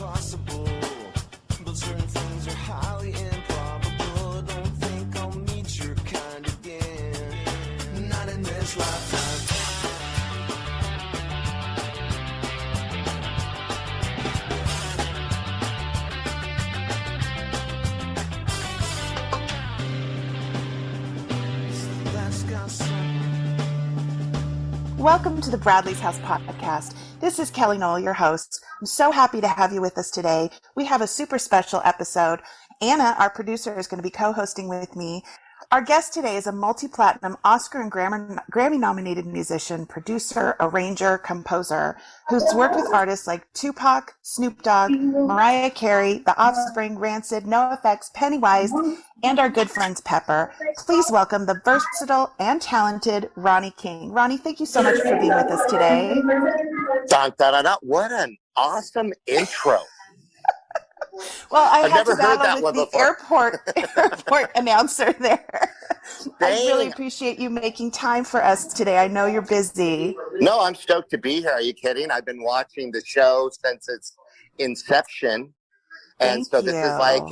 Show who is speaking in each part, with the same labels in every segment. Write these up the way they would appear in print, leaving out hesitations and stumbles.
Speaker 1: possible, but certain things are highly improbable. Don't think I'll meet your kind again, not in this lifetime.
Speaker 2: Welcome to the Bradley's House Podcast. This is Kellie Knoll, your host. I'm so happy to have you with us today. We have a super special episode. Anna, our producer, is going to be co-hosting with me. Our guest today is a multi-platinum Oscar and Grammy-nominated musician, producer, arranger, composer, who's worked with artists like Tupac, Snoop Dogg, Mariah Carey, The Offspring, Rancid, NoFX, Pennywise, and our good friends Pepper. Please welcome the versatile and talented Ronnie King. Ronnie, thank you so much for being with us today.
Speaker 3: Dun, dun, dun, dun. What an awesome intro.
Speaker 2: Well, I've had
Speaker 3: never
Speaker 2: to
Speaker 3: heard
Speaker 2: battle
Speaker 3: that
Speaker 2: with
Speaker 3: one
Speaker 2: the airport announcer there. I
Speaker 3: Dang.
Speaker 2: really appreciate you making time for us today. I know you're busy.
Speaker 3: No, I'm stoked to be here. Are you kidding? I've been watching the show since its inception. And
Speaker 2: Thank
Speaker 3: so this
Speaker 2: you.
Speaker 3: is like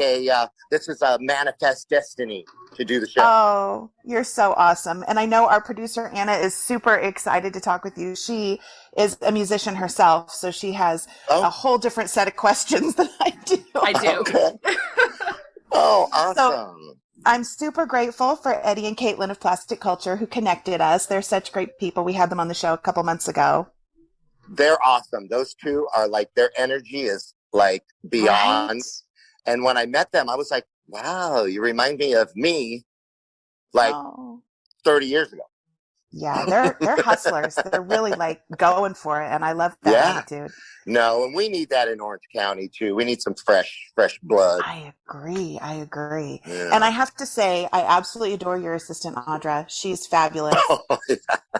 Speaker 3: this is a manifest destiny to do the show.
Speaker 2: Oh, you're so awesome. And I know our producer, Anna, is super excited to talk with you. She is a musician herself, so she has a whole different set of questions than I do.
Speaker 4: I do.
Speaker 3: Okay. Oh, awesome.
Speaker 2: So, I'm super grateful for Eddie and Caitlin of Plastic Culture who connected us. They're such great people. We had them on the show a couple months ago.
Speaker 3: They're awesome. Those two are like, their energy is like beyond. Right? And when I met them, I was like, wow, you remind me of me like 30 years ago.
Speaker 2: Yeah, they're hustlers. They're really like going for it. And I love that attitude.
Speaker 3: No, and we need that in Orange County too. We need some fresh blood.
Speaker 2: I agree.
Speaker 3: Yeah.
Speaker 2: And I have to say, I absolutely adore your assistant, Audra. She's fabulous.
Speaker 3: Oh, yeah.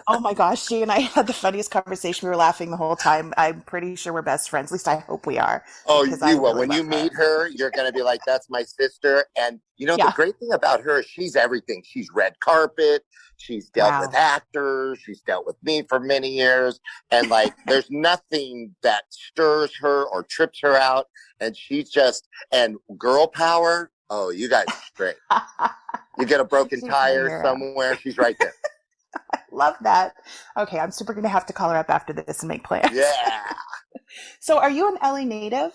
Speaker 2: Oh my gosh, she and I had the funniest conversation. We were laughing the whole time. I'm pretty sure we're best friends. At least I hope we are.
Speaker 3: Oh, you will. Really when you meet her, you're going to be like, that's my sister. And you know, the great thing about her is she's everything. She's red carpet. She's dealt with actors. She's dealt with me for many years. And like, there's nothing that stirs her or trips her out. And she's just, and girl power. Oh, you guys are great. You get a broken tire somewhere. She's right there.
Speaker 2: I love that. Okay, I'm super going to have to call her up after this and make plans.
Speaker 3: Yeah.
Speaker 2: So are you an LA native?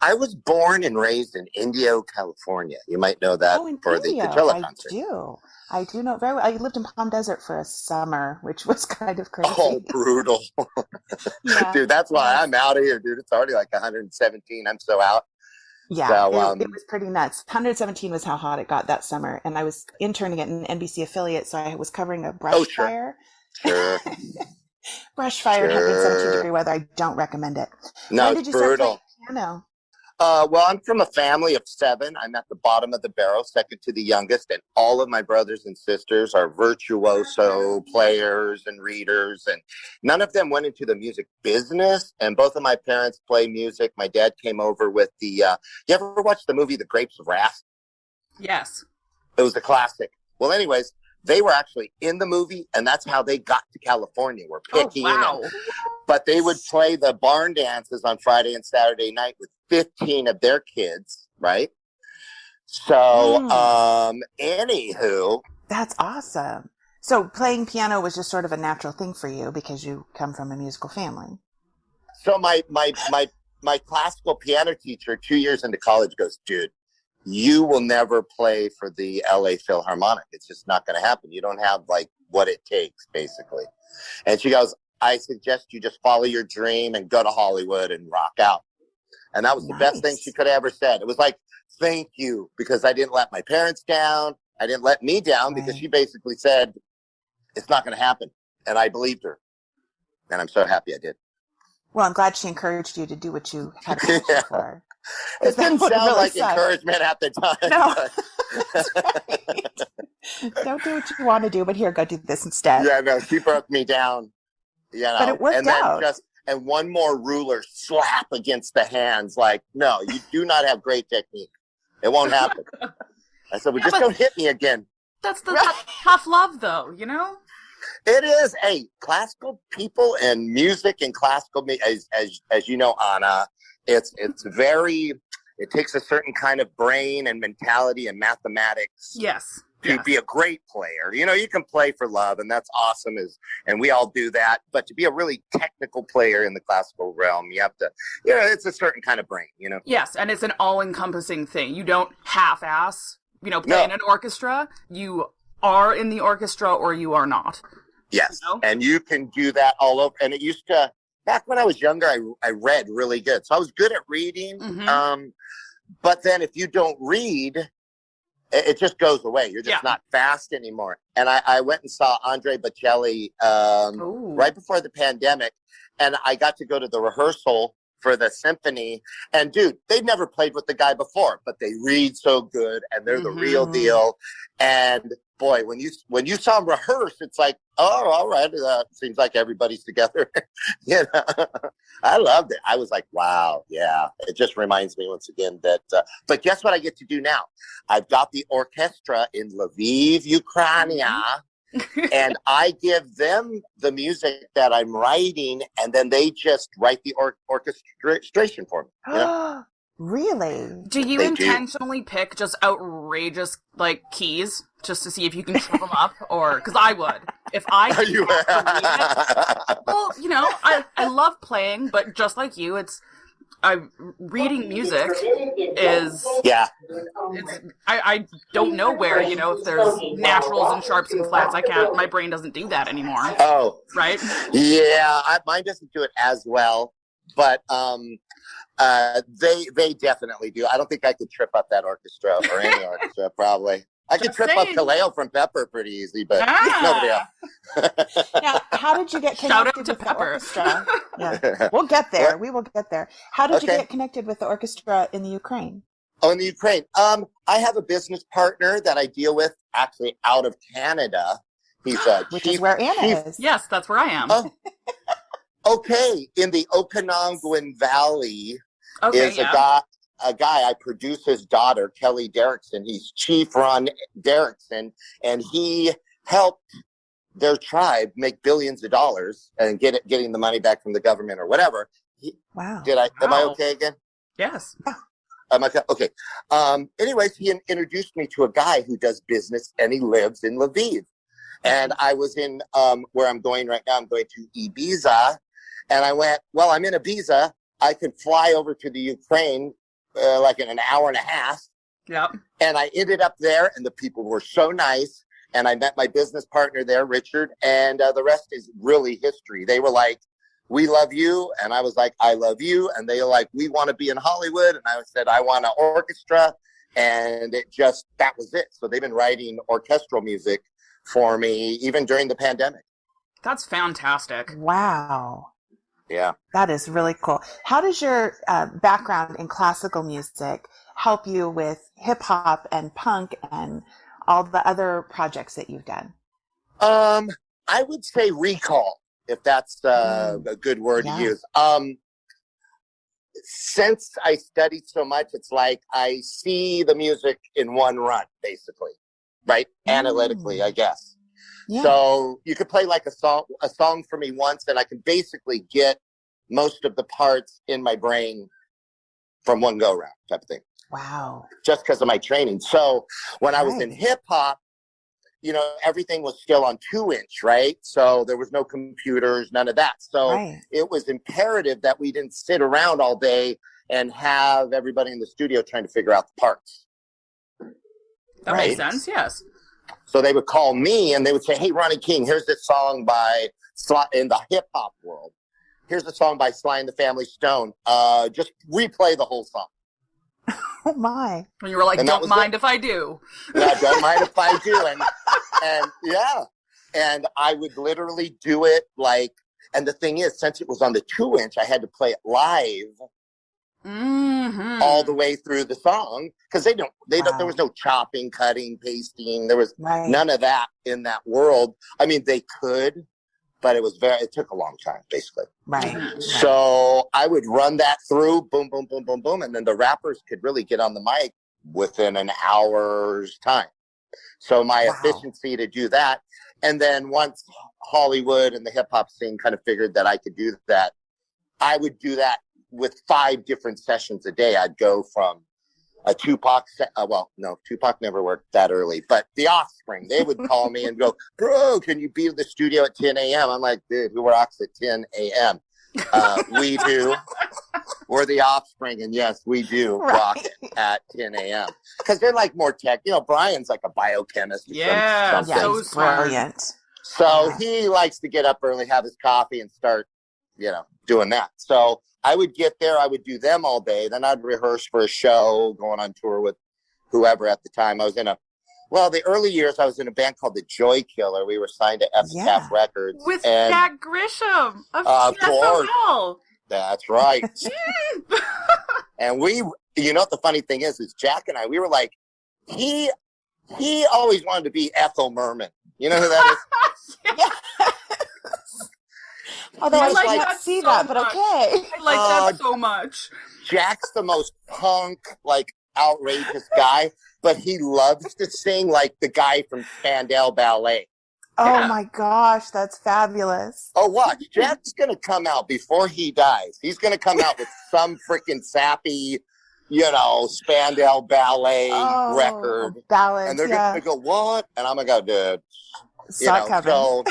Speaker 3: I was born and raised in Indio, California. You might know that for the Coachella concert.
Speaker 2: I do know very well. I lived in Palm Desert for a summer, which was kind of crazy.
Speaker 3: Oh, brutal. Dude, that's why I'm out of here, dude. It's already like 117. I'm so out.
Speaker 2: Yeah, so, it was pretty nuts. 117 was how hot it got that summer. And I was interning at an NBC affiliate, so I was covering a brush fire.
Speaker 3: Sure.
Speaker 2: Brush fire in 117-degree weather. I don't recommend it.
Speaker 3: No,
Speaker 2: when did you start playing piano?
Speaker 3: Well, I'm from a family of 7. I'm at the bottom of the barrel, second to the youngest, and all of my brothers and sisters are virtuoso players and readers, and none of them went into the music business, and both of my parents play music. My dad came over with the, you ever watch the movie The Grapes of Wrath?
Speaker 4: Yes.
Speaker 3: It was a classic. Well, anyways, they were actually in the movie, and that's how they got to California. We're picky.
Speaker 4: Oh, wow.
Speaker 3: But they would play the barn dances on Friday and Saturday night with 15 of their kids, right? So, anywho.
Speaker 2: That's awesome. So playing piano was just sort of a natural thing for you because you come from a musical family.
Speaker 3: So my classical piano teacher 2 years into college goes, dude, you will never play for the LA Philharmonic. It's just not going to happen. You don't have like what it takes, basically. And she goes, I suggest you just follow your dream and go to Hollywood and rock out. And that was the best thing she could have ever said. It was like, thank you, because I didn't let my parents down. I didn't let me down because she basically said, it's not going to happen. And I believed her. And I'm so happy I did.
Speaker 2: Well, I'm glad she encouraged you to do what you had to do for her.
Speaker 3: It didn't sound really like encouragement at the time.
Speaker 2: No. That's right. Don't do what you want to do, but here, go do this instead.
Speaker 3: Yeah, no, she broke me down. You know,
Speaker 2: but it worked out.
Speaker 3: And one more ruler slap against the hands. Like, no, you do not have great technique. It won't happen. I said, well, just don't hit me again.
Speaker 4: That's the tough love, though, you know?
Speaker 3: It is. Hey, classical people and music and classical, as you know, Anna, It's very, it takes a certain kind of brain and mentality and mathematics
Speaker 4: Yes.
Speaker 3: to be a great player. You know, you can play for love, and that's awesome, and we all do that. But to be a really technical player in the classical realm, you have to, you know, it's a certain kind of brain, you know?
Speaker 4: Yes, and it's an all-encompassing thing. You don't half-ass, you know, play in an orchestra. You are in the orchestra or you are not.
Speaker 3: Yes,
Speaker 4: You know?
Speaker 3: and you can do that all over. And it used to, back when I was younger, I read really good. So I was good at reading.
Speaker 4: Mm-hmm.
Speaker 3: But then if you don't read, it just goes away. You're just not fast anymore. And I went and saw Andre Bocelli right before the pandemic, and I got to go to the rehearsal for the symphony. And dude, they'd never played with the guy before, but they read so good, and they're the real deal. And boy, when you saw them rehearse, it's like, oh, all right, seems like everybody's together. You know, I loved it. I was like, wow, yeah. It just reminds me once again that. But guess what I get to do now? I've got the orchestra in Lviv, Ukraine, and I give them the music that I'm writing, and then they just write the orchestration for me. You know?
Speaker 2: Really?
Speaker 4: Do you
Speaker 3: They
Speaker 4: intentionally pick just outrageous, like, keys just to see if you can trip them up? Or, because I would. If I
Speaker 3: Are you?
Speaker 4: well, you know, I love playing, but just like you, reading music is, I don't know where, you know, if there's naturals and sharps and flats, my brain doesn't do that anymore.
Speaker 3: Oh.
Speaker 4: Right?
Speaker 3: Yeah, mine doesn't do it as well, but they definitely do. I don't think I could trip up that orchestra or any orchestra, probably. I could trip up Kaleo from Pepper pretty easy, but nobody else.
Speaker 2: Now, how did you get
Speaker 4: Shout out
Speaker 2: connected
Speaker 4: to
Speaker 2: with the
Speaker 4: Pepper.
Speaker 2: orchestra? Yeah, we'll get there.
Speaker 3: What?
Speaker 2: We will get there. How did you get connected with the orchestra in the Ukraine?
Speaker 3: Oh, in the Ukraine. I have a business partner that I deal with actually out of Canada. He's
Speaker 2: Which is where Anna is.
Speaker 4: Yes, that's where I am.
Speaker 3: Oh, okay. In the Okanagan Valley is a guy. I produce his daughter, Kelly Derrickson. He's Chief Ron Derrickson, and he helped their tribe make billions of dollars and getting the money back from the government or whatever.
Speaker 2: Wow.
Speaker 3: Am I okay again?
Speaker 4: Yes.
Speaker 3: Am I okay? Anyways, he introduced me to a guy who does business, and he lives in Lviv. And I was in where I'm going right now. I'm going to Ibiza, and I went, well, I'm in Ibiza. I could fly over to the Ukraine like in an hour and a half.
Speaker 4: Yep.
Speaker 3: And I ended up there, and the people were so nice. And I met my business partner there, Richard, and the rest is really history. They were like, we love you. And I was like, I love you. And they were like, we want to be in Hollywood. And I said, I want an orchestra. And that was it. So they've been writing orchestral music for me, even during the pandemic.
Speaker 4: That's fantastic.
Speaker 2: Wow.
Speaker 3: Yeah.
Speaker 2: That is really cool. How does your background in classical music help you with hip hop and punk and all the other projects that you've done?
Speaker 3: I would say recall, if that's a good word to use. Since I studied so much, it's like I see the music in one run, basically, right? Analytically, I guess. Yeah. So you could play like a song for me once, and I can basically get most of the parts in my brain from one go round type of thing.
Speaker 2: Wow. Just
Speaker 3: because of my training. So when I was in hip hop, you know, everything was still on 2-inch, right? So there was no computers, none of that. So it was imperative that we didn't sit around all day and have everybody in the studio trying to figure out the parts.
Speaker 4: That makes sense, yes.
Speaker 3: So they would call me and they would say, hey, Ronnie King, here's this song by in the hip hop world. Here's a song by Sly and the Family Stone. Just replay the whole song.
Speaker 2: Oh my.
Speaker 4: And you were like, don't mind if I do.
Speaker 3: Yeah, don't mind if I do. And yeah. And I would literally do it like, and the thing is, since it was on the 2-inch, I had to play it live all the way through the song. Because there was no chopping, cutting, pasting. There was none of that in that world. I mean, they could, but it took a long time, basically.
Speaker 2: Right.
Speaker 3: So I would run that through, boom, boom, boom, boom, boom, and then the rappers could really get on the mic within an hour's time. So my efficiency to do that, and then once Hollywood and the hip hop scene kind of figured that I could do that, I would do that with 5 different sessions a day. I'd go from a Tupac, Tupac never worked that early, but the Offspring, they would call me and go, bro, can you be in the studio at 10 a.m.? I'm like, dude, who rocks at 10 a.m.? We do. We're the Offspring, and yes, we do rock it at 10 a.m. Because they're like more tech. Brian's like a biochemist.
Speaker 4: Yeah, so
Speaker 2: brilliant.
Speaker 3: So he likes to get up early, have his coffee, and start, doing that. So I would get there. I would do them all day. Then I'd rehearse for a show, going on tour with whoever at the time. I was in the early years, I was in a band called the Joy Killer. We were signed to Epitaph Records.
Speaker 4: With Jack Grisham of
Speaker 3: course. That's right. And the funny thing is Jack and I, we were like, he always wanted to be Ethel Merman. You know who that is?
Speaker 2: Yeah. Although I can't see that, but okay.
Speaker 4: I like that so much.
Speaker 3: Jack's the most punk, outrageous guy, but he loves to sing like the guy from Spandau Ballet.
Speaker 2: Oh my gosh, that's fabulous.
Speaker 3: Oh, watch. Jack's going to come out before he dies. He's going to come out with some freaking sappy, Spandau Ballet record.
Speaker 2: Ballads,
Speaker 3: and they're going to go, what? And I'm going to go, dude.
Speaker 2: Saw it coming.
Speaker 3: So,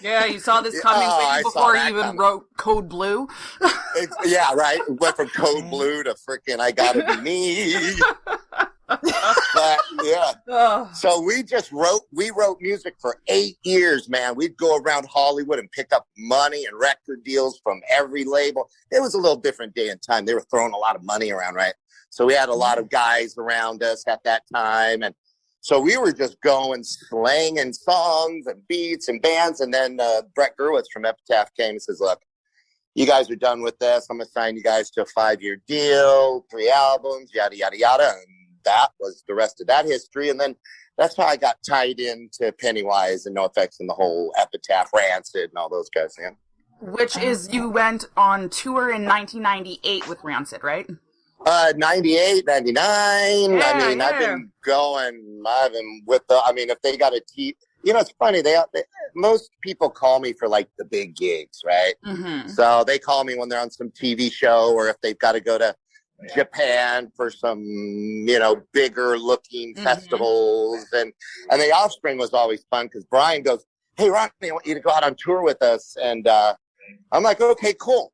Speaker 4: yeah, you saw this coming before he even wrote Code Blue.
Speaker 3: Yeah, right. Went from Code Blue to freaking I Gotta Be Me. But yeah. So we wrote music for 8 years, man. We'd go around Hollywood and pick up money and record deals from every label. It was a little different day and time. They were throwing a lot of money around, right? So we had a lot of guys around us at that time. And so we were just going slanging songs and beats and bands. And then Brett Gurwitz from Epitaph came and says, look, you guys are done with this. I'm going to sign you guys to a 5-year deal, 3 albums, yada, yada, yada. And that was the rest of that history. And then that's how I got tied into Pennywise and NoFX and the whole Epitaph, Rancid, and all those guys. Yeah.
Speaker 4: Which is, you went on tour in 1998 with Rancid, right?
Speaker 3: 98, 99.
Speaker 4: Yeah,
Speaker 3: I've been going, if they got it's funny. Most people call me for the big gigs, right?
Speaker 4: Mm-hmm.
Speaker 3: So they call me when they're on some TV show or if they've got to go to Japan for some, bigger looking festivals. And the Offspring was always fun because Brian goes, hey, Ronnie, I want you to go out on tour with us. And I'm like, okay, cool.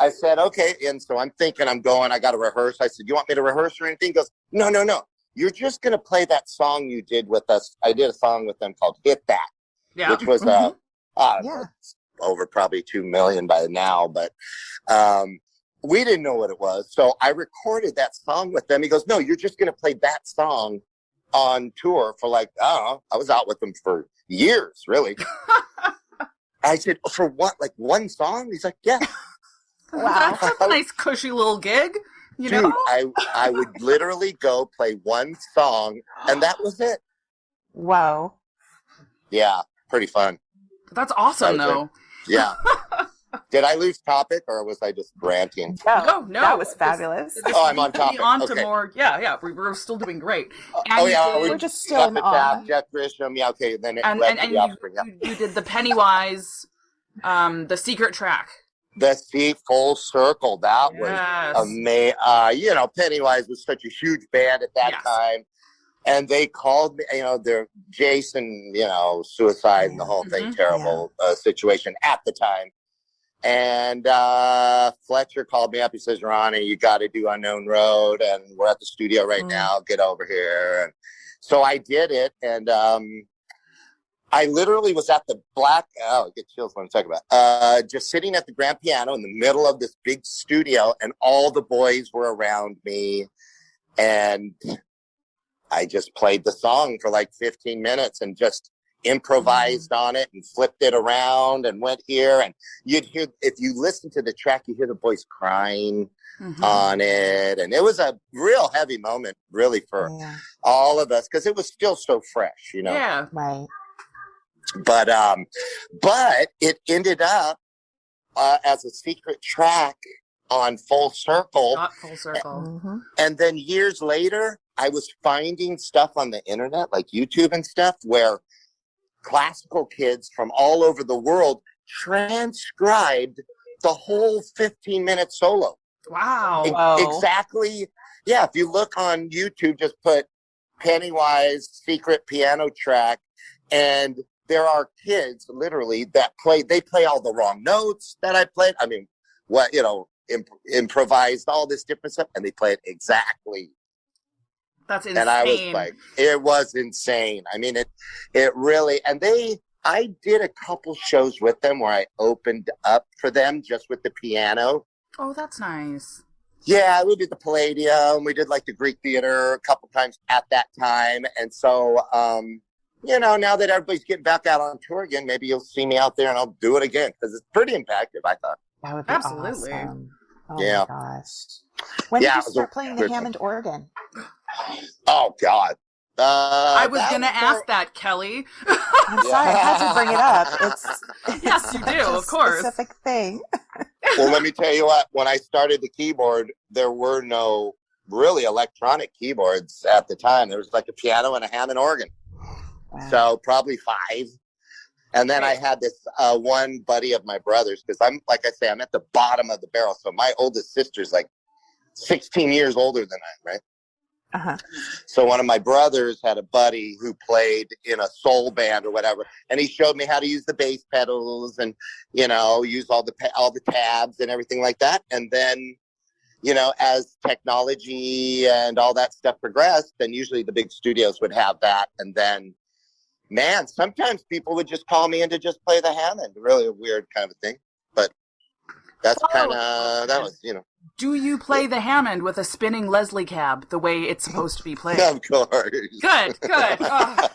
Speaker 3: I said, okay. And so I'm thinking I got to rehearse. I said, you want me to rehearse or anything? He goes, no. You're just going to play that song you did with us. I did a song with them called Hit That, which was over probably 2 million by now. But we didn't know what it was. So I recorded that song with them. He goes, no, you're just going to play that song on tour for I don't know. I was out with them for years, really. I said, for what? One song? He's like, yeah.
Speaker 4: Wow. That's a nice cushy little gig.
Speaker 3: Dude, I would literally go play one song and that was it.
Speaker 2: Wow.
Speaker 3: Yeah, pretty fun.
Speaker 4: That's awesome, though.
Speaker 3: Yeah. Did I lose topic or was I just ranting?
Speaker 2: No. That was fabulous.
Speaker 3: I'm on topic.
Speaker 4: To more, yeah. We're still doing great.
Speaker 3: We're
Speaker 2: just still in awe.
Speaker 3: Jeff Grisham, yeah, okay. Then it
Speaker 4: and you did the Pennywise, the secret track.
Speaker 3: The Sea Full Circle, that was amazing. Pennywise was such a huge band at that time. And they called me, they're Jason, suicide and the whole thing, terrible situation at the time. And Fletcher called me up. He says, Ronnie, you got to do Unknown Road. And we're at the studio right now. Get over here. And so I did it. And I literally was at the I get chills when I talk about just sitting at the grand piano in the middle of this big studio, and all the boys were around me, and I just played the song for 15 minutes and just improvised on it and flipped it around and went here. And you'd hear, if you listen to the track, you hear the boys crying on it, and it was a real heavy moment, really, for all of us because it was still so fresh,
Speaker 4: Yeah,
Speaker 2: right.
Speaker 3: But it ended up as a secret track on Full Circle.
Speaker 4: Not Full Circle.
Speaker 3: And then years later, I was finding stuff on the internet, like YouTube and stuff, where classical kids from all over the world transcribed the whole 15-minute solo.
Speaker 4: Wow.
Speaker 3: Exactly. Yeah, if you look on YouTube, just put Pennywise secret piano track, and there are kids literally that they play all the wrong notes that I played. I mean, improvised all this different stuff, and they play it exactly.
Speaker 4: That's insane.
Speaker 3: And I was like, it was insane. I mean, it really, and I did a couple shows with them where I opened up for them just with the piano.
Speaker 4: Oh, that's nice.
Speaker 3: Yeah, we did the Palladium. We did like the Greek Theater a couple times at that time. And so, now that everybody's getting back out on tour again, maybe you'll see me out there and I'll do it again because it's pretty impactful, I thought.
Speaker 2: That would be
Speaker 4: absolutely
Speaker 2: awesome. Oh
Speaker 3: yeah.
Speaker 2: my gosh. When did you start playing the Hammond organ?
Speaker 3: Oh, God.
Speaker 4: I was going to ask that, Kelly.
Speaker 2: I'm sorry, I had to bring it up. It's
Speaker 4: yes, you do, of course.
Speaker 2: A specific thing.
Speaker 3: Well, let me tell you what, when I started the keyboard, there were no really electronic keyboards at the time. There was like a piano and a Hammond organ. Wow. So probably 5. And then I had this one buddy of my brother's, because I'm at the bottom of the barrel. So my oldest sister's like 16 years older than I am, right?
Speaker 2: Uh-huh.
Speaker 3: So one of my brothers had a buddy who played in a soul band or whatever, and he showed me how to use the bass pedals and, use all the tabs and everything like that. And then, as technology and all that stuff progressed, then usually the big studios would have that. And then, man, sometimes people would just call me in to just play the Hammond. Really a weird kind of thing, but that's that was,
Speaker 4: Do you play the Hammond with a spinning Leslie cab the way it's supposed to be played?
Speaker 3: Of course.
Speaker 4: Good. Oh.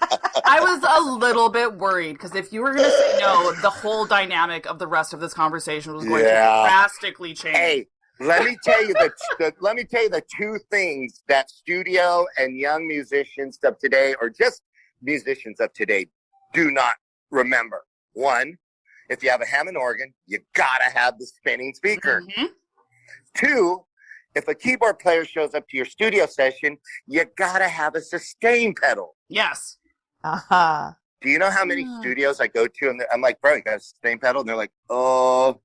Speaker 4: I was a little bit worried because if you were going to say no, the whole dynamic of the rest of this conversation was going to drastically change.
Speaker 3: Hey, let me tell you the 2 things that studio and young musicians of today, or just musicians of today, do not remember. 1, if you have a Hammond organ, you gotta have the spinning speaker. Mm-hmm. 2, if a keyboard player shows up to your studio session, you gotta have a sustain pedal.
Speaker 4: Yes.
Speaker 2: Uh-huh.
Speaker 3: Do you know how many studios I go to and I'm like, bro, you got a sustain pedal? And they're like, oh.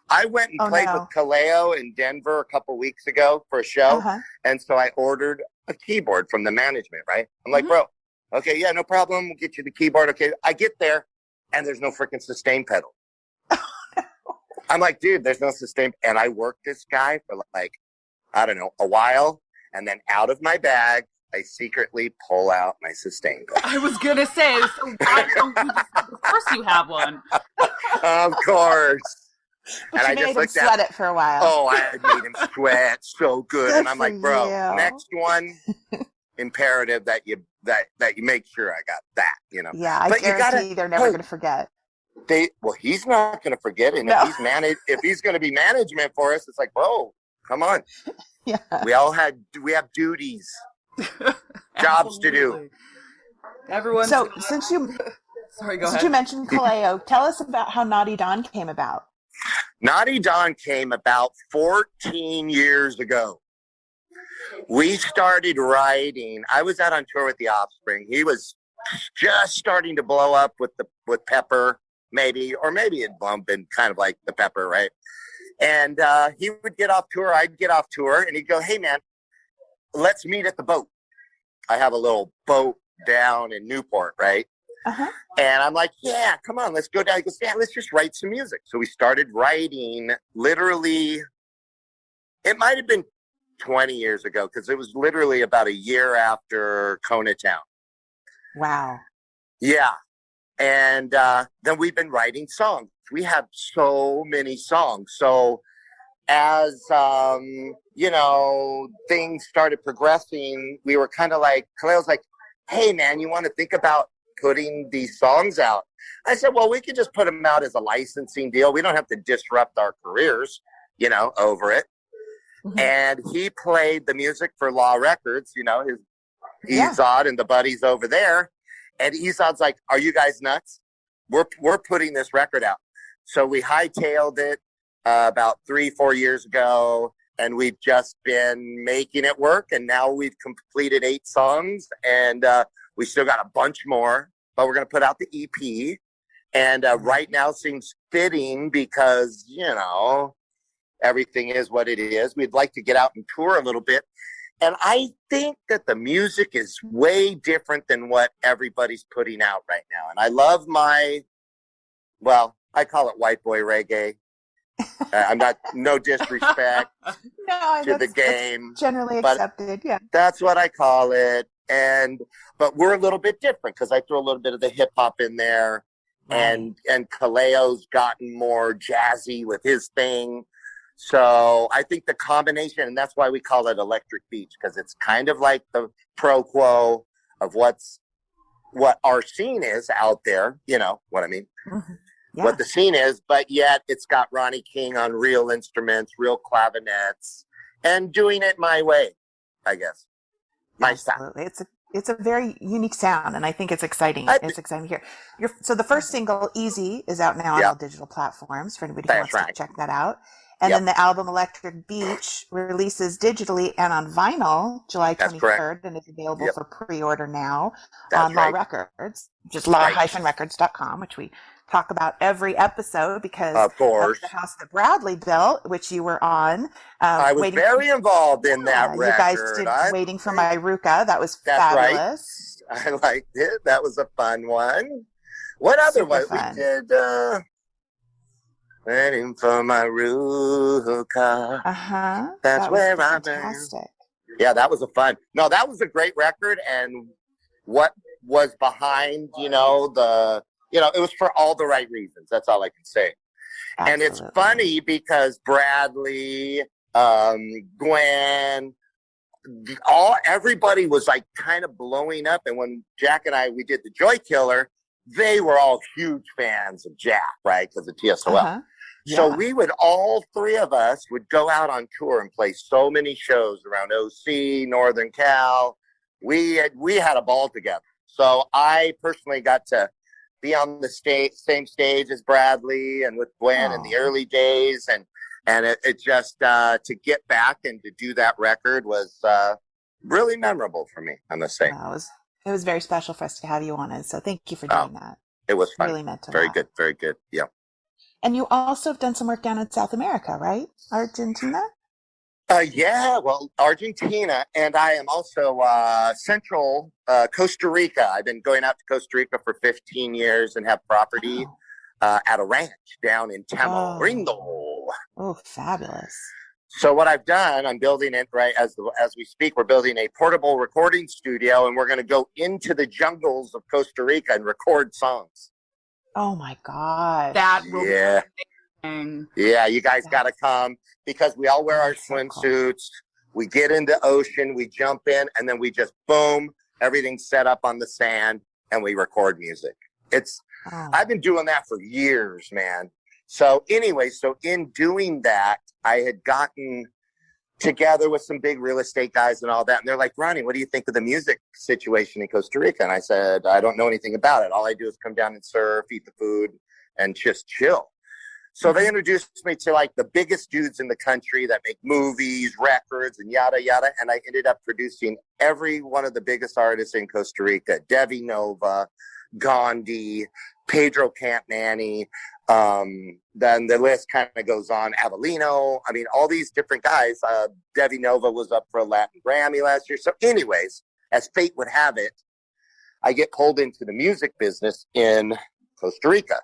Speaker 3: I went and played with Kaleo in Denver a couple weeks ago for a show. Uh-huh. And so I ordered a keyboard from the management, right? I'm like, bro, okay, yeah, no problem. We'll get you the keyboard. Okay, I get there and there's no freaking sustain pedal. I'm like, dude, there's no sustain. And I worked this guy for like, I don't know, a while. And then out of my bag, I secretly pull out my sustain pedal.
Speaker 4: I was going to say, of course you have one.
Speaker 3: Of course.
Speaker 2: But and you made him sweat it for a while.
Speaker 3: Oh, I made him sweat so good. And I'm like, bro, next one, imperative that you make sure I got that,
Speaker 2: Yeah, I guarantee they're never going to forget.
Speaker 3: He's not going to forget it. And if he's going to be management for us, it's like, bro, come on.
Speaker 2: Yeah.
Speaker 3: We have duties, jobs to do.
Speaker 4: Everyone.
Speaker 2: So since you mentioned Kaleo, tell us about how Naughty Dawn came about.
Speaker 3: Naughty Dawn came about 14 years ago. We started writing. I was out on tour with The Offspring. He was just starting to blow up with Pepper. Maybe it'd been kind of like the Pepper, right? And he would get off tour, I'd get off tour, and he'd go, hey, man, let's meet at the boat. I have a little boat down in Newport, right? Uh-huh. And I'm like, yeah, come on, let's go down. He goes, yeah, let's just write some music. So we started writing literally, it might have been 20 years ago, because it was literally about a year after Kona Town.
Speaker 2: Wow.
Speaker 3: Yeah. And then we've been writing songs. We have so many songs. So as, things started progressing, we were kind of like, Kaleo's like, hey, man, you want to think about putting these songs out? I said, well, we could just put them out as a licensing deal. We don't have to disrupt our careers, over it. Mm-hmm. And he played the music for Law Records, his Izod and the buddies over there. And Izod's like, are you guys nuts? We're putting this record out. So we hightailed it about 3-4 years ago, and we've just been making it work. And now we've completed 8 songs, and we still got a bunch more, but we're going to put out the EP. And right now seems fitting because, everything is what it is. We'd like to get out and tour a little bit. And I think that the music is way different than what everybody's putting out right now. And I love I call it white boy reggae. I'm not, no disrespect to the game.
Speaker 2: That's generally accepted, yeah.
Speaker 3: That's what I call it. But we're a little bit different because I throw a little bit of the hip hop in there. Right. And Kaleo's gotten more jazzy with his thing. So I think the combination, and that's why we call it Electric Beach, because it's kind of like the pro quo of what our scene is out there. You know what I mean? Mm-hmm. Yeah. What the scene is, but yet it's got Ronnie King on real instruments, real clavinets, and doing it my way, I guess. My style.
Speaker 2: It's a very unique sound, and I think it's exciting. It's exciting to hear. So the first single, Easy, is out now on all digital platforms for anybody who wants to check that out. And then the album Electric Beach releases digitally and on vinyl July 23rd and is available for pre-order now on Law Records, just law-records.com, which we talk about every episode because
Speaker 3: of course
Speaker 2: the house that Bradley built, which you were on.
Speaker 3: I was very involved in that record.
Speaker 2: You guys did Waiting for My Ruca. That was fabulous.
Speaker 3: Right. I liked it. That was a fun one. What other one? We did Waiting for My Ruca. That's where I'm fantastic. Yeah, that was that was a great record. And what was behind, it was for all the right reasons. That's all I can say. Absolutely. And it's funny because Bradley, Gwen, everybody was like kind of blowing up. And when Jack and we did the Joy Killer, they were all huge fans of Jack, right? Because of TSOL. Yeah. So we would, all three of us would go out on tour and play so many shows around OC, Northern Cal. We had a ball together. So I personally got to be on the same stage as Bradley and with Gwen in the early days. And it just, to get back and to do that record was really memorable for me, I must say.
Speaker 2: It was very special for us to have you on it. So thank you for doing that.
Speaker 3: It was fun.
Speaker 2: Really meant a
Speaker 3: Very
Speaker 2: lot.
Speaker 3: good. Very good. Yeah.
Speaker 2: And you also have done some work down in South America, right? Argentina?
Speaker 3: Argentina, and I am also central Costa Rica. I've been going out to Costa Rica for 15 years and have property at a ranch down in Tamarindo.
Speaker 2: Oh, fabulous.
Speaker 3: So what I've done, I'm building it right as we speak. We're building a portable recording studio, and we're going to go into the jungles of Costa Rica and record songs.
Speaker 2: Oh my God.
Speaker 4: That will be
Speaker 3: amazing. Yeah, you guys got to come because we all wear our swimsuits. We get into ocean, we jump in, and then we just boom, everything's set up on the sand, and we record music. I've been doing that for years, man. So anyway, in doing that, I had gotten together with some big real estate guys and all that. And they're like, Ronnie, what do you think of the music situation in Costa Rica? And I said, I don't know anything about it. All I do is come down and surf, eat the food, and just chill. So they introduced me to like the biggest dudes in the country that make movies, records, and yada, yada. And I ended up producing every one of the biggest artists in Costa Rica: Devi Nova, Gandhi, Pedro Campmanny. Then the list kind of goes on. Avelino. I mean, all these different guys. Devi Nova was up for a Latin Grammy last year. So anyways, as fate would have it, I get pulled into the music business in Costa Rica.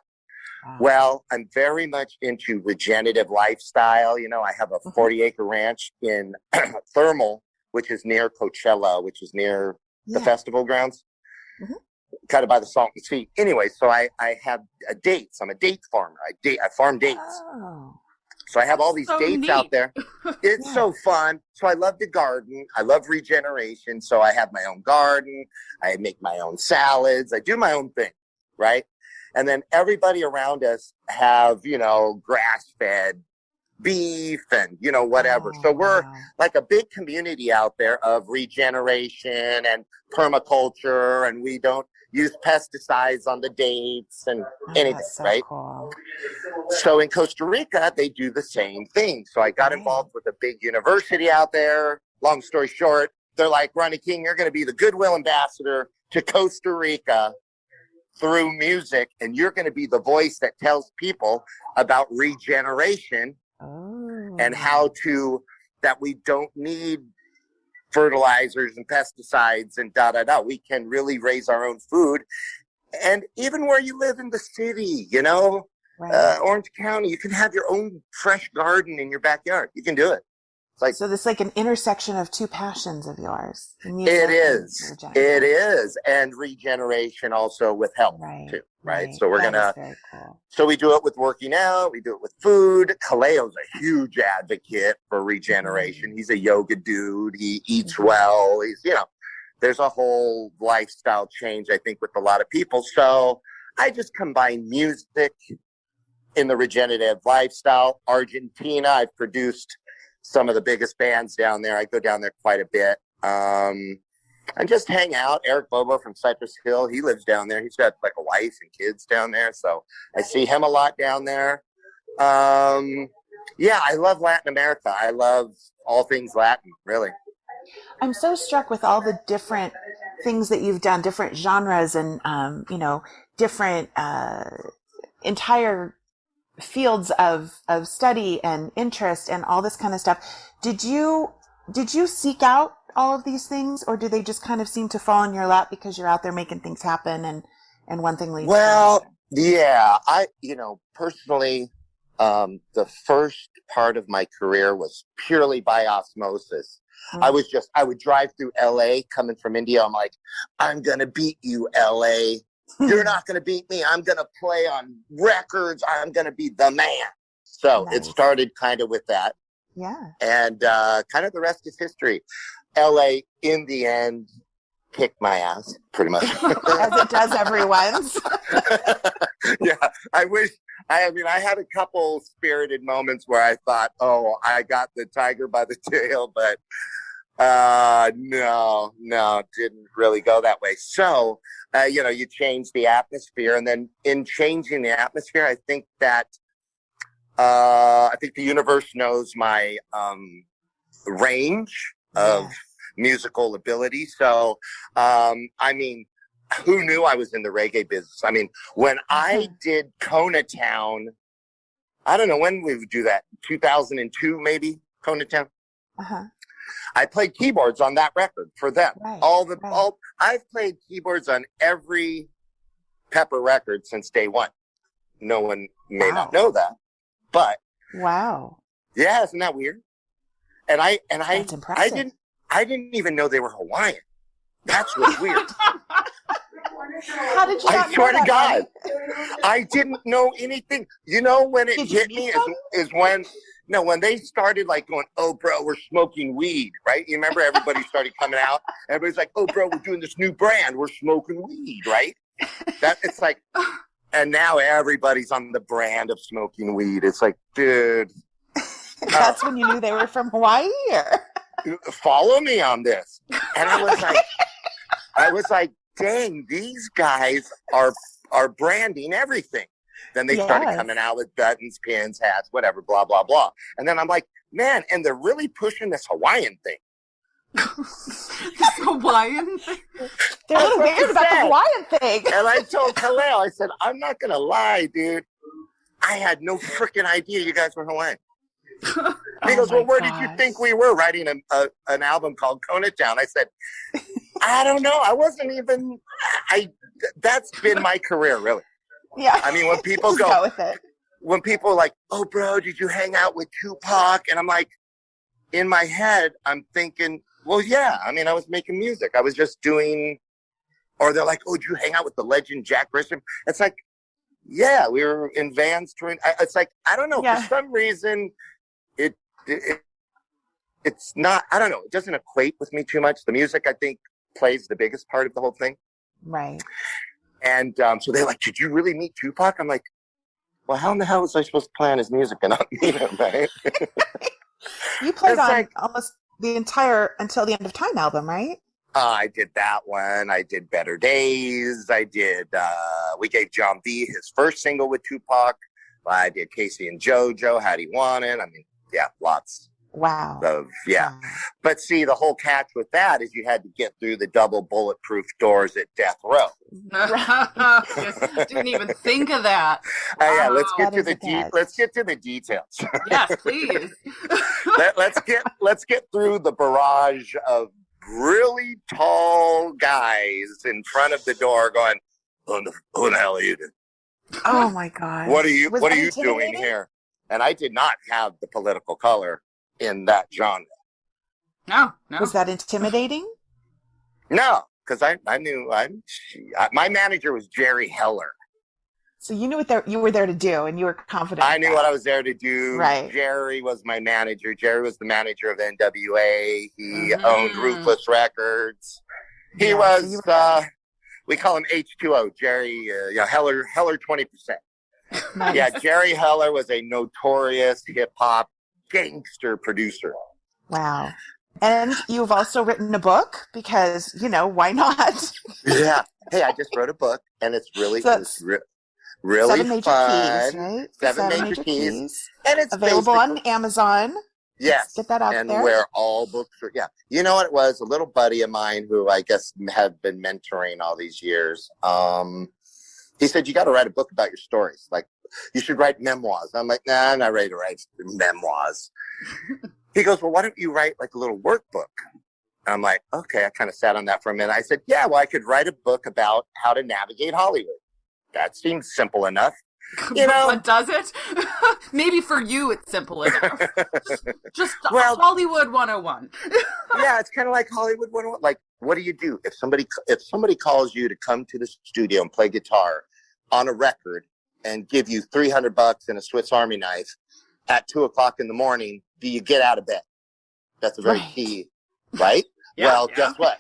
Speaker 3: Wow. Well, I'm very much into regenerative lifestyle. I have a 40-acre ranch in Thermal, which is near Coachella, which is near the festival grounds. Mm-hmm. Kind of by the Salton Sea. Anyway, so I have dates. I'm a date farmer. I farm dates. Oh. So I have all these dates out there. It's so fun. So I love to garden. I love regeneration. So I have my own garden. I make my own salads. I do my own thing, right? And then everybody around us have, grass-fed beef and, whatever. So we're like a big community out there of regeneration and permaculture, and we don't use pesticides on the dates and anything, right? Cool. So in Costa Rica, they do the same thing. So I got involved with a big university out there. Long story short, they're like, Ronnie King, you're going to be the goodwill ambassador to Costa Rica through music, and you're going to be the voice that tells people about regeneration and how that we don't need fertilizers and pesticides and we can really raise our own food. And even where you live in the city, Orange County, you can have your own fresh garden in your backyard. You can do it.
Speaker 2: So this is like an intersection of two passions of yours.
Speaker 3: It is. And regeneration also with health too, right? So we're very cool. So we do it with working out. We do it with food. Kaleo's a huge advocate for regeneration. He's a yoga dude. He eats well. He's, there's a whole lifestyle change, I think, with a lot of people. So I just combine music in the regenerative lifestyle. Argentina, I've produced some of the biggest bands down there. I go down there quite a bit. And just hang out. Eric Bobo from Cypress Hill, he lives down there. He's got like a wife and kids down there. So I see him a lot down there. I love Latin America. I love all things Latin, really.
Speaker 2: I'm so struck with all the different things that you've done, different genres and, different entire fields of study and interest and all this kind of stuff. Did you seek out all of these things, or do they just kind of seem to fall in your lap because you're out there making things happen and one thing leads to another?
Speaker 3: Yeah, I personally, the first part of my career was purely by osmosis. I would drive through LA coming from India. I'm like, I'm gonna beat you, LA. You're not going to beat me. I'm going to play on records. I'm going to be the man. So It started kind of with that.
Speaker 2: Yeah. And
Speaker 3: kind of the rest is history. LA, in the end, kicked my ass, pretty much.
Speaker 2: As it does everyone's.
Speaker 3: Yeah. I had a couple spirited moments where I thought, oh, I got the tiger by the tail, but no, didn't really go that way. So, you change the atmosphere, and then in changing the atmosphere, I think that, the universe knows my, range of musical ability. So, who knew I was in the reggae business? I mean, when I did Kona Town, I don't know when we would do that, 2002, maybe, Kona Town. I played keyboards on that record for them. I've played keyboards on every Pepper record since day one. No one may not know that, but yeah, isn't that weird? And
Speaker 2: That's impressive.
Speaker 3: I didn't even know they were Hawaiian. That's what's weird.
Speaker 2: How did you
Speaker 3: I swear to God, I didn't know anything. When it hit me is when they started like going, oh, bro, we're smoking weed, right? You remember everybody started coming out. Everybody's like, oh, bro, we're doing this new brand. We're smoking weed, right? It's like, and now everybody's on the brand of smoking weed. It's like, dude.
Speaker 2: That's when you knew they were from Hawaii? Or?
Speaker 3: Follow me on this. And I was like, dang, these guys are branding everything. Then they started coming out with buttons, pins, hats, whatever, blah, blah, blah. And then I'm like, man, and they're really pushing this Hawaiian thing.
Speaker 4: This Hawaiian thing?
Speaker 2: They're a little weird about the Hawaiian thing.
Speaker 3: And I told Kaleo, I said, I'm not going to lie, dude. I had no freaking idea you guys were Hawaiian. He goes, well, where did you think we were writing an album called Kona Town? I said, I don't know. I wasn't even, that's been my career, really.
Speaker 2: Yeah.
Speaker 3: I mean, when people
Speaker 2: go with it.
Speaker 3: When people are like, oh, bro, did you hang out with Tupac? And I'm like, in my head, I'm thinking, well, yeah. I mean, I was making music. I was just doing, or they're like, oh, did you hang out with the legend Jack Grisham? It's like, yeah, we were in vans touring. It's like, I don't know. Yeah. For some reason, it's not, I don't know. It doesn't equate with me too much. The music, I think, plays the biggest part of the whole thing.
Speaker 2: Right.
Speaker 3: And so they're like, did you really meet Tupac? I'm like, well, how in the hell was I supposed to play on his music and not meet him, right?
Speaker 2: You played on almost the entire Until the End of Time album, right?
Speaker 3: I did that one. I did Better Days. I did, we gave John B his first single with Tupac. I did Casey and JoJo, How Do You Want It? I mean, yeah, lots.
Speaker 2: Wow.
Speaker 3: Yeah.
Speaker 2: Wow.
Speaker 3: But see, the whole catch with that is you had to get through the double bulletproof doors at death row.
Speaker 4: Didn't even think of that. Wow.
Speaker 3: Yeah, let's get to the details.
Speaker 4: Yes, please.
Speaker 3: let's get through the barrage of really tall guys in front of the door going, who the hell are you doing?
Speaker 2: Oh my God.
Speaker 3: What are you doing here? And I did not have the political color in that genre.
Speaker 4: No.
Speaker 2: Was that intimidating?
Speaker 3: No, because I knew my manager was Jerry Heller.
Speaker 2: So you knew what you were there to do, and you were confident.
Speaker 3: I knew what I was there to do.
Speaker 2: Right.
Speaker 3: Jerry was my manager. Jerry was the manager of NWA. He owned Ruthless Records. He was, we call him H2O, Jerry, Heller 20%. Nice. Yeah, Jerry Heller was a notorious hip-hop gangster producer.
Speaker 2: Wow. And you've also written a book because, why not?
Speaker 3: Yeah. Hey, I just wrote a book, and it's really, really
Speaker 2: 7 major
Speaker 3: fun.
Speaker 2: keys, right?
Speaker 3: 7 major keys.
Speaker 2: And it's available on Amazon.
Speaker 3: Yes.
Speaker 2: Let's get that out there.
Speaker 3: And where all books are. Yeah. You know what it was? A little buddy of mine who I guess have been mentoring all these years. He said, you got to write a book about your stories. Like, you should write memoirs. I'm like, nah, I'm not ready to write memoirs. He goes, well, why don't you write like a little workbook? I'm like, okay. I kind of sat on that for a minute. I said, yeah, well, I could write a book about how to navigate Hollywood. That seems simple enough.
Speaker 4: But does it? Maybe for you it's simple enough. Just Hollywood 101.
Speaker 3: Yeah, it's kind of like Hollywood 101. Like, what do you do if somebody calls you to come to the studio and play guitar on a record and give you $300 and a Swiss Army knife at 2:00 in the morning? Do you get out of bed? That's a very key, right? Yeah, guess what?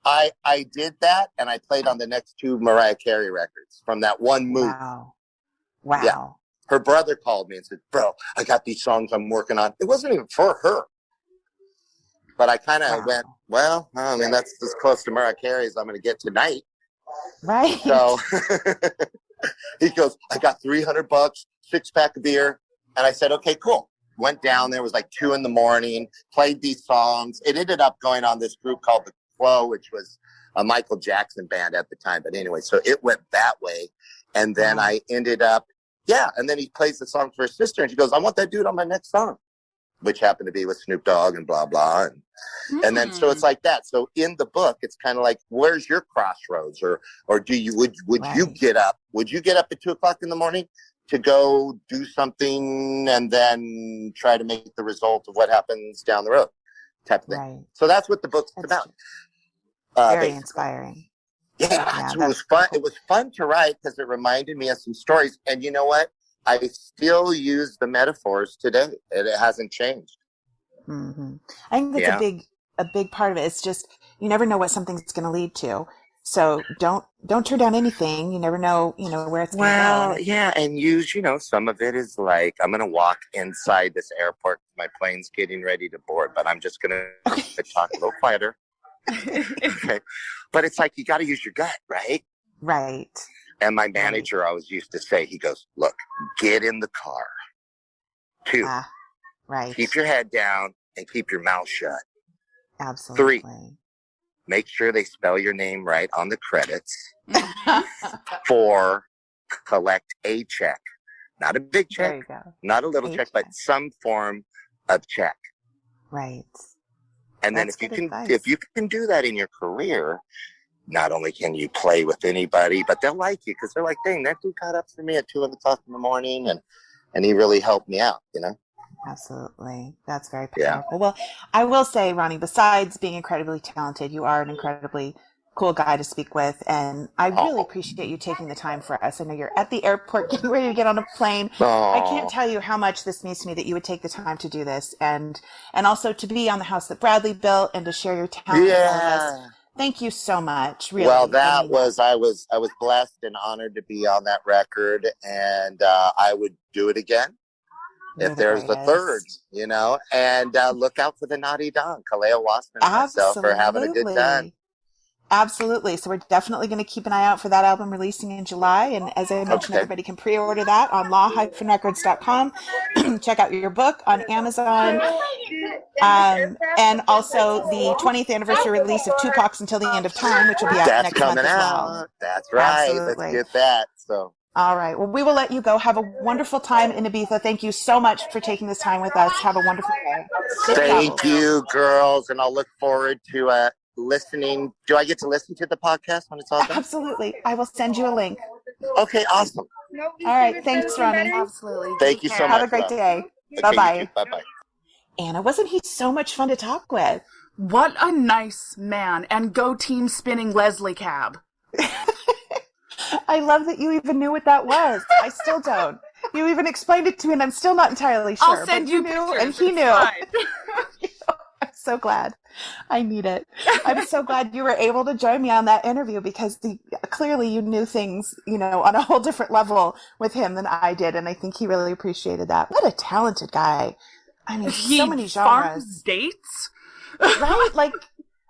Speaker 3: I did that, and I played on the next 2 Mariah Carey records from that one movie.
Speaker 2: Wow.
Speaker 3: Yeah. Her brother called me and said, bro, I got these songs I'm working on. It wasn't even for her. But I kind of went, well, I mean, that's as close to Mariah Carey as I'm going to get tonight.
Speaker 2: Right.
Speaker 3: So he goes, I got $300, 6-pack of beer. And I said, okay, cool. Went down there. It was like 2 a.m, played these songs. It ended up going on this group called The Quo, which was a Michael Jackson band at the time. But anyway, so it went that way. And then I ended up, and then he plays the song for his sister. And she goes, I want that dude on my next song, which happened to be with Snoop Dogg and blah, blah. And then, so it's like that. So in the book, it's kind of like, where's your crossroads? Or would you get up? Would you get up at 2:00 in the morning to go do something and then try to make the result of what happens down the road type of thing? Right. So that's what the book's about.
Speaker 2: Very inspiring.
Speaker 3: Yeah, it was fun. It was fun to write because it reminded me of some stories. And you know what? I still use the metaphors today. It hasn't changed.
Speaker 2: Mm-hmm. I think that's a big part of it. It's just you never know what something's going to lead to. So don't turn down anything. You never know, where it's going to go.
Speaker 3: Well, yeah, and use, some of it is like I'm going to walk inside this airport. My plane's getting ready to board, but I'm just going to talk a little quieter. Okay. But it's like you got to use your gut, right?
Speaker 2: Right.
Speaker 3: And my manager always used to say, he goes, look, get in the car. 2,
Speaker 2: right.
Speaker 3: Keep your head down and keep your mouth shut.
Speaker 2: Absolutely.
Speaker 3: 3, make sure they spell your name right on the credits. 4, collect a check. Not a big check, not a little check, but some form of check.
Speaker 2: Right.
Speaker 3: And then if you can do that in your career, not only can you play with anybody, but they'll like you because they're like, dang, that dude got up for me at 2:00 in the morning and he really helped me out,
Speaker 2: Absolutely. That's very powerful. Yeah. Well, I will say, Ronnie, besides being incredibly talented, you are an incredibly cool guy to speak with. And I really appreciate you taking the time for us. I know you're at the airport getting ready to get on a plane. I can't tell you how much this means to me that you would take the time to do this and also to be on the house that Bradley built and to share your talent with us. Thank you so much. Really.
Speaker 3: Well, I was blessed and honored to be on that record, and I would do it again. If there's the third, and look out for the Naughty Don, Kaleo Wasserman and myself for having a good time.
Speaker 2: Absolutely. So we're definitely going to keep an eye out for that album releasing in July. And as I mentioned, everybody can pre-order that on law-records.com. Check out your book on Amazon. And also the 20th anniversary release of Tupac's Until the End of Time, which will be out next month as well.
Speaker 3: That's right.
Speaker 2: Absolutely.
Speaker 3: Let's get that. So.
Speaker 2: All right. Well, we will let you go. Have a wonderful time in Ibiza. Thank you so much for taking this time with us. Have a wonderful day.
Speaker 3: Thank you, girls. And I'll look forward to listening. Do I get to listen to the podcast when it's all done?
Speaker 2: Absolutely. I will send you a link.
Speaker 3: Okay, awesome.
Speaker 2: All right. Thanks, Ronnie.
Speaker 4: Absolutely.
Speaker 3: Thank you so much.
Speaker 2: Have a great day.
Speaker 3: Okay,
Speaker 2: bye-bye.
Speaker 3: Bye-bye.
Speaker 2: Anna, wasn't he so much fun to talk with?
Speaker 4: What a nice man. And go team spinning Leslie cab.
Speaker 2: I love that you even knew what that was. I still don't. You even explained it to me, and I'm still not entirely sure.
Speaker 4: I'll send you
Speaker 2: knew,
Speaker 4: pictures.
Speaker 2: and he knew. I'm so glad. I need it. I'm so glad you were able to join me on that interview because clearly you knew things, on a whole different level with him than I did, and I think he really appreciated that. What a talented guy. I mean, so many genres.
Speaker 4: Dates?
Speaker 2: Right? Like,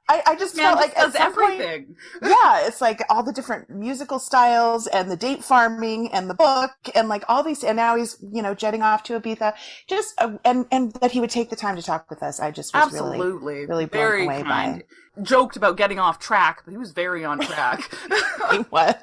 Speaker 2: I just felt like
Speaker 4: does everything.
Speaker 2: It's like all the different musical styles and the date farming and the book and like all these, and now he's, jetting off to Ibiza. Just, and that he would take the time to talk with us. I just was really blown away by.
Speaker 4: Joked about getting off track, but he was very on track.
Speaker 2: He was.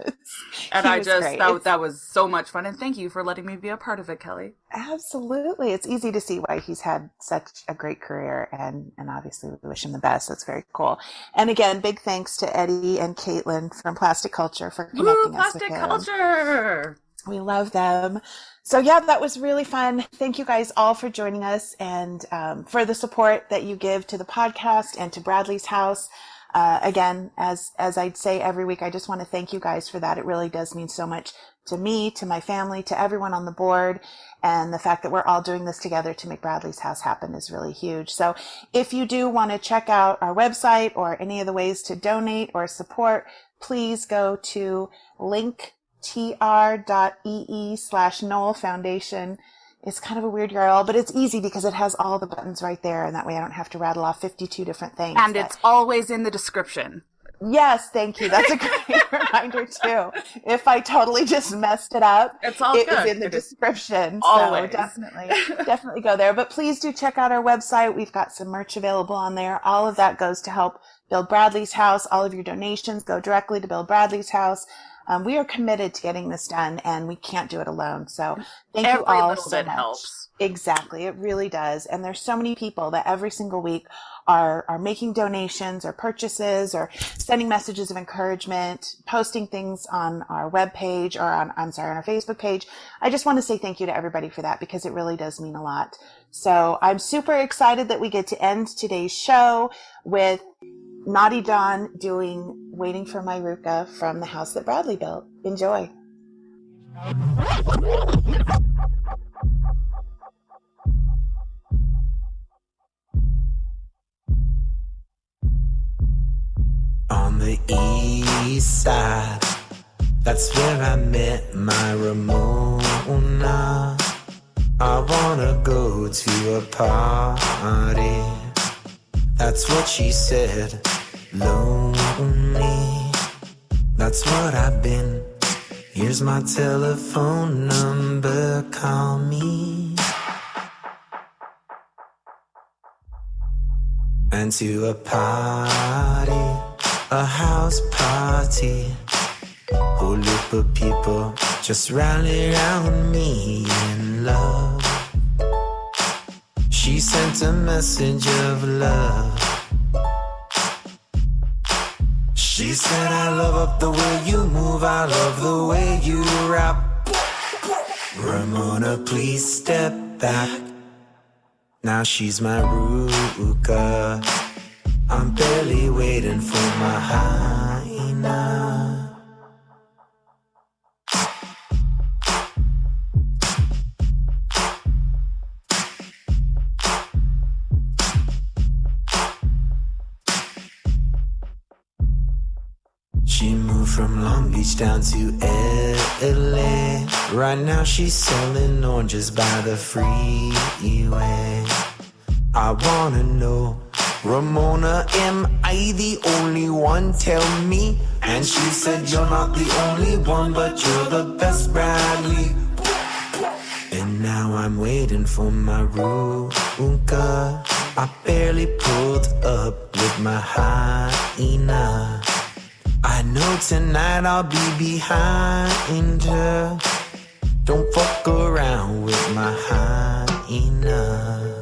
Speaker 4: And that was so much fun. And thank you for letting me be a part of it, Kelly.
Speaker 2: Absolutely. It's easy to see why he's had such a great career, and obviously we wish him the best. That's very cool. And again, big thanks to Eddie and Caitlin from Plastic Culture for connecting us with him.
Speaker 4: Plastic Culture!
Speaker 2: We love them. So yeah, that was really fun. Thank you guys all for joining us and for the support that you give to the podcast and to Bradley's House. Again, as I'd say every week, I just want to thank you guys for that. It really does mean so much to me, to my family, to everyone on the board. And the fact that we're all doing this together to make Bradley's House happen is really huge. So if you do want to check out our website or any of the ways to donate or support, please go to linktr.ee/Noel Foundation. It's kind of a weird URL, but it's easy because it has all the buttons right there, and that way I don't have to rattle off 52 different things.
Speaker 4: And it's always in the description.
Speaker 2: Yes, thank you. That's a great reminder, too. If I totally just messed it up,
Speaker 4: it is
Speaker 2: in the description.
Speaker 4: Always.
Speaker 2: So definitely go there. But please do check out our website. We've got some merch available on there. All of that goes to help build Bradley's House. All of your donations go directly to build Bradley's House. We are committed to getting this done, and we can't do it alone. So thank you all so much.
Speaker 4: Helps.
Speaker 2: Exactly. It really does. And there's so many people that every single week are making donations or purchases or sending messages of encouragement, posting things on our webpage or on our Facebook page. I just want to say thank you to everybody for that because it really does mean a lot. So I'm super excited that we get to end today's show with Naughty Dawn doing Waiting for My Ruca from the house that Bradley built. Enjoy.
Speaker 5: On the east side, that's where I met my Ramona. I wanna go to a party. That's what she said, lonely. That's what I've been. Here's my telephone number, call me. And to a party, a house party. Whole group of people just rally around me in love. She sent a message of love. She said, I love up the way you move, I love the way you rap. Ramona, please step back. Now she's my Ruca. I'm barely waiting for my hyena. She moved from Long Beach down to LA. Right now she's selling oranges by the freeway. I wanna know Ramona, am I the only one? Tell me. And she said, you're not the only one, but you're the best, Bradley. And now I'm waiting for my Ruca. I barely pulled up with my hyena. I know tonight I'll be behind her. Don't fuck around with my hyena.